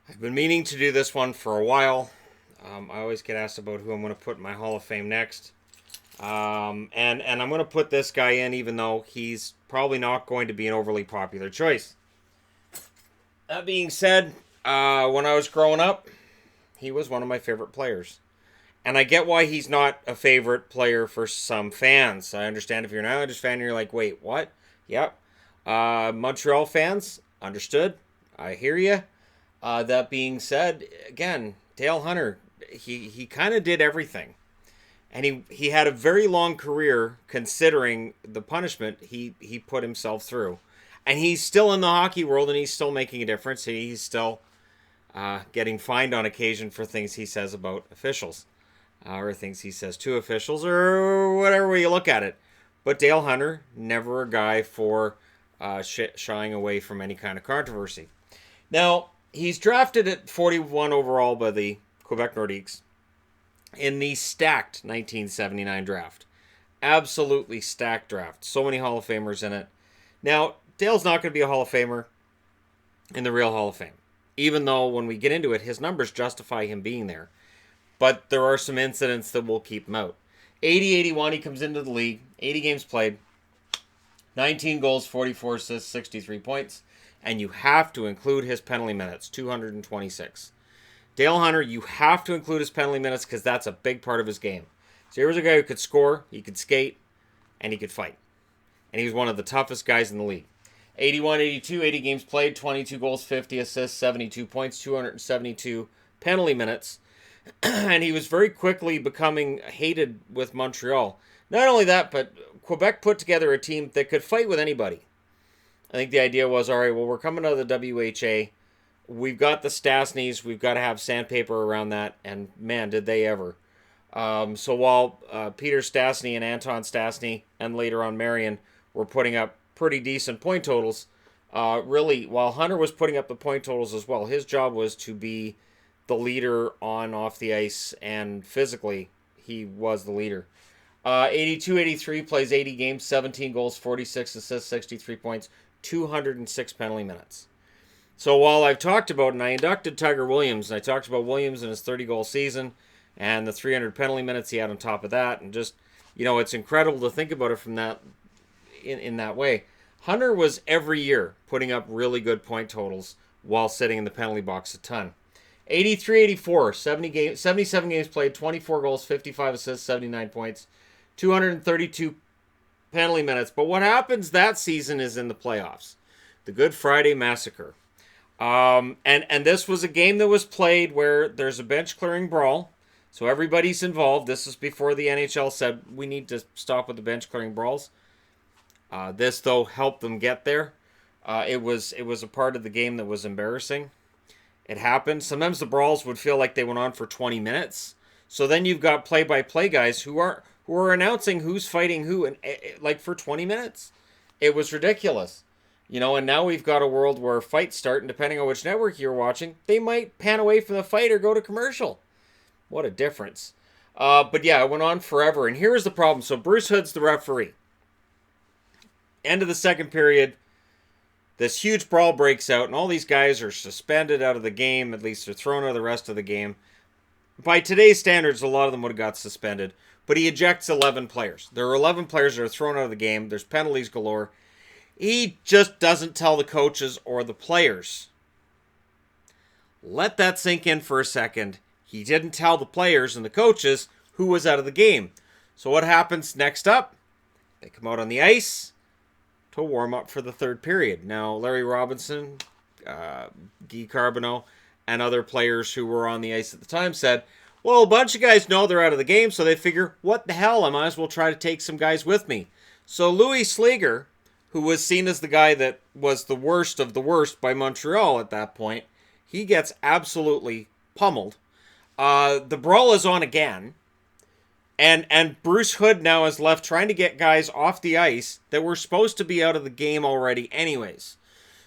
I've been meaning to do this one for a while. I always get asked about who I'm going to put in my Hall of Fame next. And I'm going to put this guy in even though he's probably not going to be an overly popular choice. That being said, when I was growing up, he was one of my favorite players. And I get why he's not a favorite player for some fans. I understand if you're an Islanders fan, you're like, wait, what? Yep. Montreal fans, understood. I hear you. That being said, again, Dale Hunter, he kind of did everything. And he had a very long career considering the punishment he put himself through. And he's still in the hockey world and he's still making a difference. He's still getting fined on occasion for things he says about officials. Or things he says to officials, or whatever way you look at it. But Dale Hunter, never a guy for shying away from any kind of controversy. Now, he's drafted at 41 overall by the Quebec Nordiques in the stacked 1979 draft. Absolutely stacked draft. So many Hall of Famers in it. Now, Dale's not going to be a Hall of Famer in the real Hall of Fame. Even though when we get into it, his numbers justify him being there. But there are some incidents that will keep him out. 80-81, he comes into the league. 80 games played. 19 goals, 44 assists, 63 points. And you have to include his penalty minutes, 226. Dale Hunter, you have to include his penalty minutes because that's a big part of his game. So here was a guy who could score, he could skate, and he could fight. And he was one of the toughest guys in the league. 81-82, 80 games played, 22 goals, 50 assists, 72 points, 272 penalty minutes. And he was very quickly becoming hated with Montreal. Not only that, but Quebec put together a team that could fight with anybody. I think the idea was, all right, well, we're coming out of the WHA. We've got the Stastnys. We've got to have sandpaper around that. And, man, did they ever. So while Peter Stastny and Anton Stastny and later on Marion were putting up pretty decent point totals, really, while Hunter was putting up the point totals as well, his job was to be the leader on off the ice, and physically, he was the leader. 82-83, plays 80 games, 17 goals, 46 assists, 63 points, 206 penalty minutes. So while I've talked about, and I inducted Tiger Williams, and I talked about Williams in his 30-goal season, and the 300 penalty minutes he had on top of that, and just, it's incredible to think about it from that, in that way. Hunter was every year putting up really good point totals while sitting in the penalty box a ton. 83-84, 77 games played, 24 goals, 55 assists, 79 points, 232 penalty minutes. But what happens that season is in the playoffs. The Good Friday Massacre. And this was a game that was played where there's a bench clearing brawl. So everybody's involved. This is before the NHL said we need to stop with the bench clearing brawls. This, though, helped them get there. It was a part of the game that was embarrassing. It happened. Sometimes the brawls would feel like they went on for 20 minutes. So then you've got play-by-play guys who are announcing who's fighting who, and like for 20 minutes. It was ridiculous. And now we've got a world where fights start, and depending on which network you're watching, they might pan away from the fight or go to commercial. What a difference. But yeah, it went on forever. And here's the problem. So Bruce Hood's the referee. End of the second period. This huge brawl breaks out, and all these guys are suspended out of the game. At least they're thrown out of the rest of the game. By today's standards, a lot of them would have got suspended. But he ejects 11 players. There are 11 players that are thrown out of the game. There's penalties galore. He just doesn't tell the coaches or the players. Let that sink in for a second. He didn't tell the players and the coaches who was out of the game. So what happens next up? They come out on the ice to warm up for the third period. Now, Larry Robinson, Guy Carbonneau, and other players who were on the ice at the time said, well, a bunch of guys know they're out of the game, so they figure, what the hell, I might as well try to take some guys with me. So Louis Slieger, who was seen as the guy that was the worst of the worst by Montreal at that point, he gets absolutely pummeled. The brawl is on again. And Bruce Hood now is left trying to get guys off the ice that were supposed to be out of the game already anyways.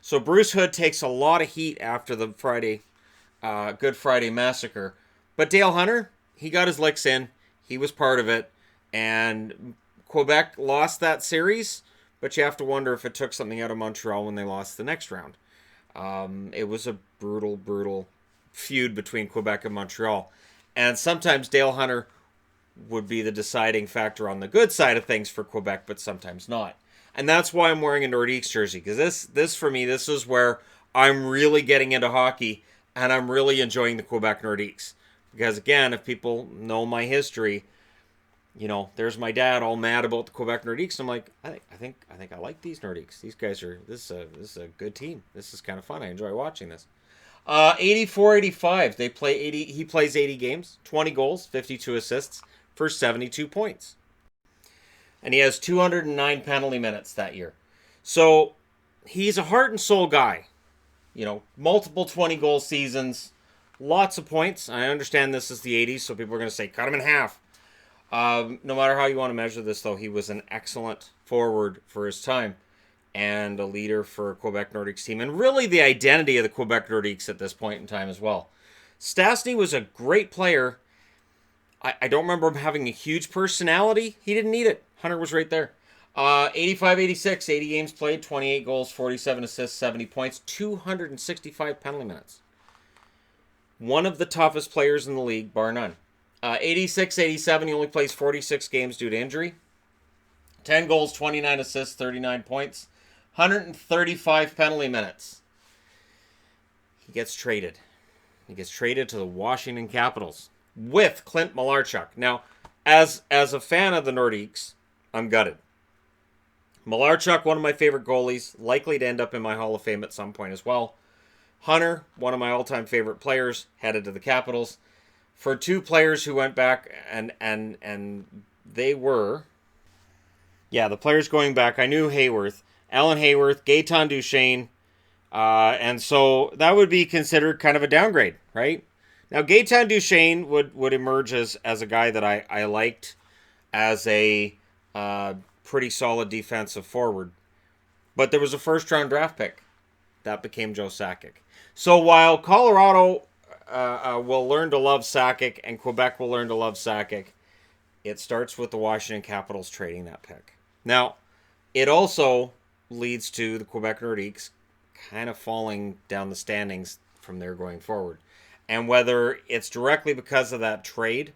So Bruce Hood takes a lot of heat after the Good Friday Massacre. But Dale Hunter, he got his licks in. He was part of it. And Quebec lost that series, but you have to wonder if it took something out of Montreal when they lost the next round. It was a brutal, brutal feud between Quebec and Montreal. And sometimes Dale Hunter would be the deciding factor on the good side of things for Quebec, but sometimes not. And that's why I'm wearing a Nordiques jersey, because this for me, this is where I'm really getting into hockey, and I'm really enjoying the Quebec Nordiques. Because again, if people know my history, you know, there's my dad all mad about the Quebec Nordiques. I'm like, I think I like these Nordiques. These guys are this is a good team. This is kind of fun. I enjoy watching this. 84-85. They play 80. He plays 80 games, 20 goals, 52 assists for 72 points. And he has 209 penalty minutes that year. So he's a heart and soul guy. You know, multiple 20-goal seasons, lots of points. I understand this is the 80s, so people are going to say, cut him in half. No matter how you want to measure this, though, he was an excellent forward for his time and a leader for Quebec Nordiques team, and really the identity of the Quebec Nordiques at this point in time as well. Stastny was a great player. I don't remember him having a huge personality. He didn't need it. Hunter was right there. 85-86, 80 games played, 28 goals, 47 assists, 70 points, 265 penalty minutes. One of the toughest players in the league, bar none. 86-87, he only plays 46 games due to injury. 10 goals, 29 assists, 39 points, 135 penalty minutes. He gets traded. He gets traded to the Washington Capitals with Clint Malarchuk. Now, as a fan of the Nordiques, I'm gutted. Malarchuk, one of my favorite goalies, likely to end up in my Hall of Fame at some point as well. Hunter, one of my all-time favorite players, headed to the Capitals. For two players who went back and they were, the players going back, I knew Hayworth, Alan Hayworth, Gaetan Duchesne, and so that would be considered kind of a downgrade, right? Now, Gaetan Duchesne would emerge as a guy that I liked as a pretty solid defensive forward. But there was a first-round draft pick. That became Joe Sakic. So while Colorado will learn to love Sakic and Quebec will learn to love Sakic, it starts with the Washington Capitals trading that pick. Now, it also leads to the Quebec Nordiques kind of falling down the standings from there going forward. And whether it's directly because of that trade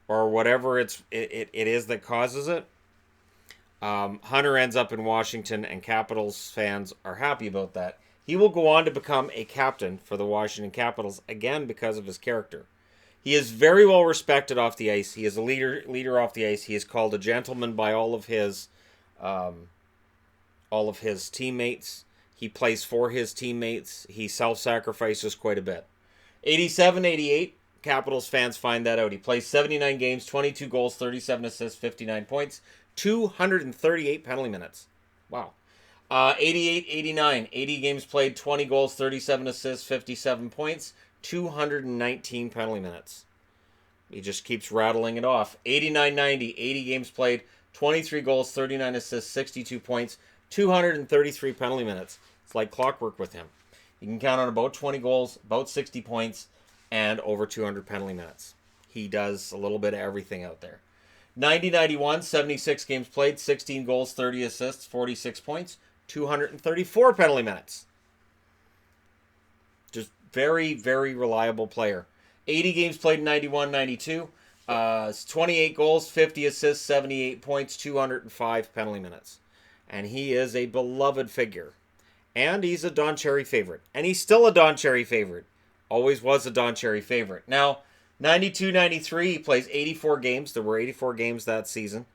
or whatever it is that causes it, Hunter ends up in Washington, and Capitals fans are happy about that. He will go on to become a captain for the Washington Capitals, again because of his character. He is very well respected off the ice. He is a leader off the ice. He is called a gentleman by all of his teammates. He plays for his teammates. He self-sacrifices quite a bit. 87-88, Capitals fans find that out. He plays 79 games, 22 goals, 37 assists, 59 points, 238 penalty minutes. Wow. 88-89, 80 games played, 20 goals, 37 assists, 57 points, 219 penalty minutes. He just keeps rattling it off. 89-90, 80 games played, 23 goals, 39 assists, 62 points, 233 penalty minutes. It's like clockwork with him. You can count on about 20 goals, about 60 points, and over 200 penalty minutes. He does a little bit of everything out there. 90-91, 76 games played, 16 goals, 30 assists, 46 points, 234 penalty minutes. Just very, very reliable player. 80 games played in 91-92, 28 goals, 50 assists, 78 points, 205 penalty minutes. And he is a beloved figure. And he's a Don Cherry favorite. And he's still a Don Cherry favorite. Always was a Don Cherry favorite. Now, 92-93, he plays 84 games. There were 84 games that season.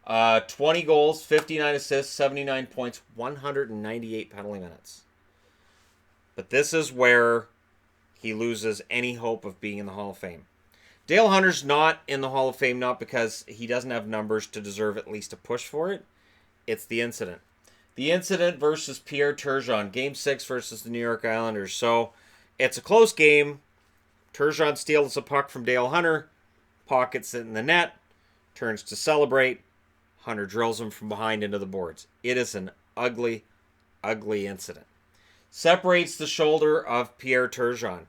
20 goals, 59 assists, 79 points, 198 penalty minutes. But this is where he loses any hope of being in the Hall of Fame. Dale Hunter's not in the Hall of Fame, not because he doesn't have numbers to deserve at least a push for it. It's the incident. The incident versus Pierre Turgeon. Game 6 versus the New York Islanders. So, it's a close game. Turgeon steals a puck from Dale Hunter. Pockets it in the net. Turns to celebrate. Hunter drills him from behind into the boards. It is an ugly, ugly incident. Separates the shoulder of Pierre Turgeon.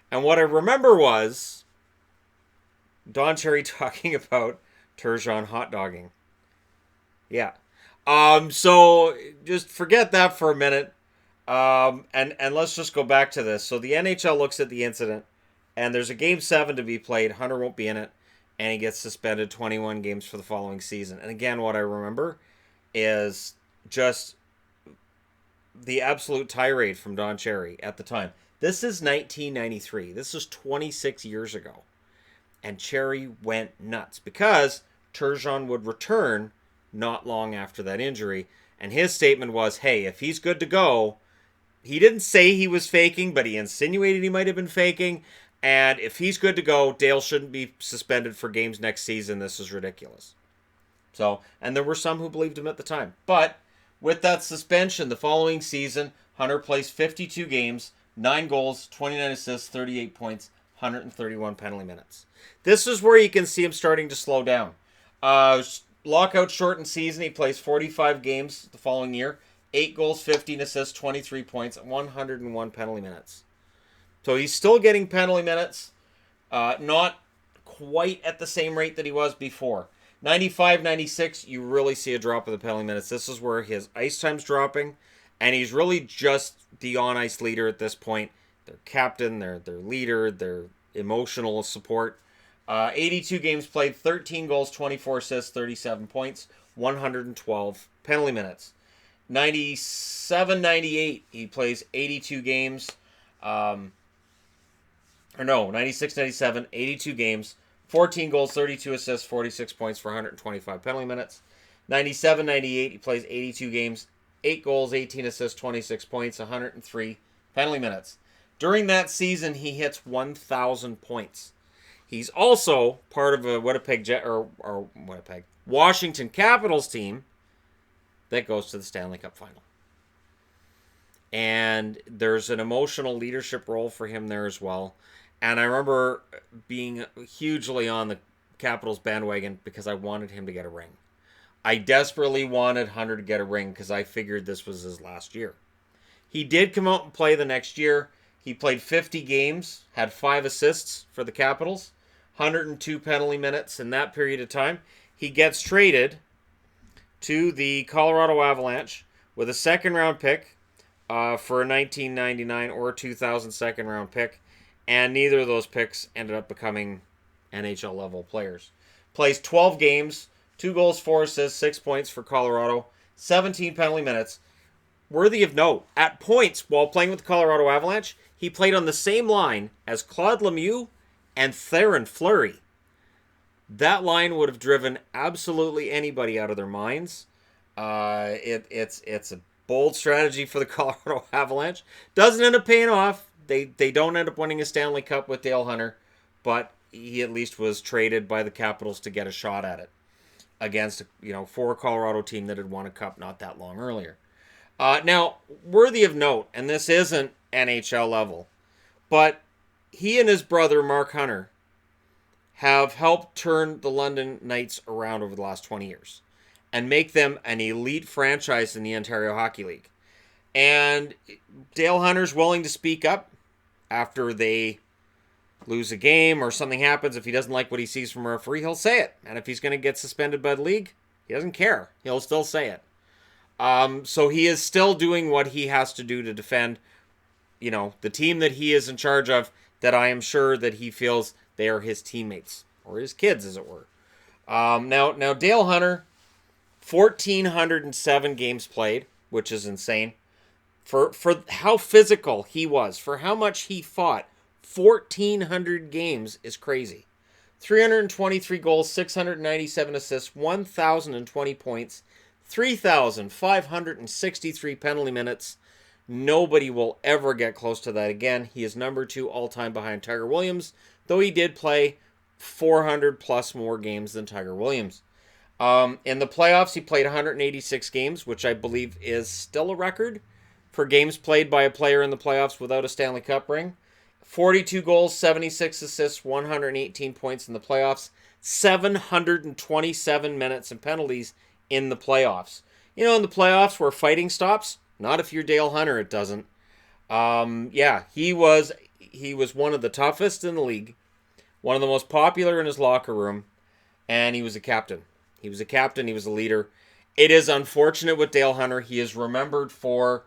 And what I remember was Don Cherry talking about Turgeon hot dogging. Yeah. So just forget that for a minute. And let's just go back to this. So the NHL looks at the incident. And there's a Game 7 to be played. Hunter won't be in it, and he gets suspended 21 games for the following season. And again, what I remember is just the absolute tirade from Don Cherry at the time. This is 1993. This is 26 years ago. And Cherry went nuts because Turgeon would return not long after that injury. And his statement was, hey, if he's good to go, he didn't say he was faking, but he insinuated he might have been faking. And if he's good to go, Dale shouldn't be suspended for games next season. This is ridiculous. So, and there were some who believed him at the time. But with that suspension, the following season, Hunter plays 52 games, 9 goals, 29 assists, 38 points, 131 penalty minutes. This is where you can see him starting to slow down. Lockout shortened season, he plays 45 games the following year, 8 goals, 15 assists, 23 points, 101 penalty minutes. So he's still getting penalty minutes, not quite at the same rate that he was before. 95, 96, you really see a drop of the penalty minutes. This is where his ice time's dropping, and he's really just the on-ice leader at this point. Their captain, their leader, their emotional support. 82 games played, 13 goals, 24 assists, 37 points, 112 penalty minutes. 97, 98, he plays 82 games. 96, 97, 82 games, 14 goals, 32 assists, 46 points for 125 penalty minutes. 97, 98, he plays 82 games, 8 goals, 18 assists, 26 points, 103 penalty minutes. During that season, he hits 1,000 points. He's also part of a Washington Capitals team that goes to the Stanley Cup final. And there's an emotional leadership role for him there as well. And I remember being hugely on the Capitals bandwagon because I wanted him to get a ring. I desperately wanted Hunter to get a ring because I figured this was his last year. He did come out and play the next year. He played 50 games, had 5 assists for the Capitals, 102 penalty minutes in that period of time. He gets traded to the Colorado Avalanche with a second-round pick for a 1999 or 2000 second-round pick. And neither of those picks ended up becoming NHL-level players. Plays 12 games, 2 goals, 4 assists, 6 points for Colorado, 17 penalty minutes. Worthy of note, at points while playing with the Colorado Avalanche, he played on the same line as Claude Lemieux and Theron Fleury. That line would have driven absolutely anybody out of their minds. It's a bold strategy for the Colorado Avalanche. Doesn't end up paying off. They don't end up winning a Stanley Cup with Dale Hunter, but he at least was traded by the Capitals to get a shot at it against, for a Colorado team that had won a cup not that long earlier. Now, worthy of note, and this isn't NHL level, but he and his brother, Mark Hunter, have helped turn the London Knights around over the last 20 years and make them an elite franchise in the Ontario Hockey League. And Dale Hunter's willing to speak up after they lose a game or something happens. If he doesn't like what he sees from a referee, he'll say it. And if he's going to get suspended by the league, he doesn't care. He'll still say it. So he is still doing what he has to do to defend, the team that he is in charge of, that I am sure that he feels they are his teammates, or his kids, as it were. Now Dale Hunter, 1,407 games played, which is insane. For how physical he was, for how much he fought, 1,400 games is crazy. 323 goals, 697 assists, 1,020 points, 3,563 penalty minutes. Nobody will ever get close to that again. He is number 2 all-time behind Tiger Williams, though he did play 400 plus more games than Tiger Williams. In the playoffs, he played 186 games, which I believe is still a record for games played by a player in the playoffs without a Stanley Cup ring. 42 goals, 76 assists, 118 points in the playoffs, 727 minutes and penalties in the playoffs. In the playoffs where fighting stops, not if you're Dale Hunter, it doesn't. He was one of the toughest in the league, one of the most popular in his locker room, and he was a captain. He was a captain, he was a leader. It is unfortunate with Dale Hunter. He is remembered for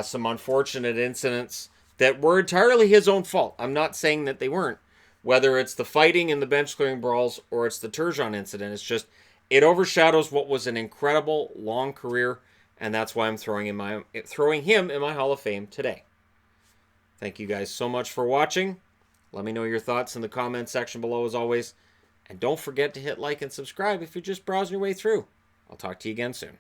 some unfortunate incidents that were entirely his own fault. I'm not saying that they weren't. Whether it's the fighting and the bench clearing brawls or it's the Turgeon incident, it's just it overshadows what was an incredible long career, and that's why I'm throwing him in my Hall of Fame today. Thank you guys so much for watching. Let me know your thoughts in the comment section below as always. And don't forget to hit like and subscribe if you're just browsing your way through. I'll talk to you again soon.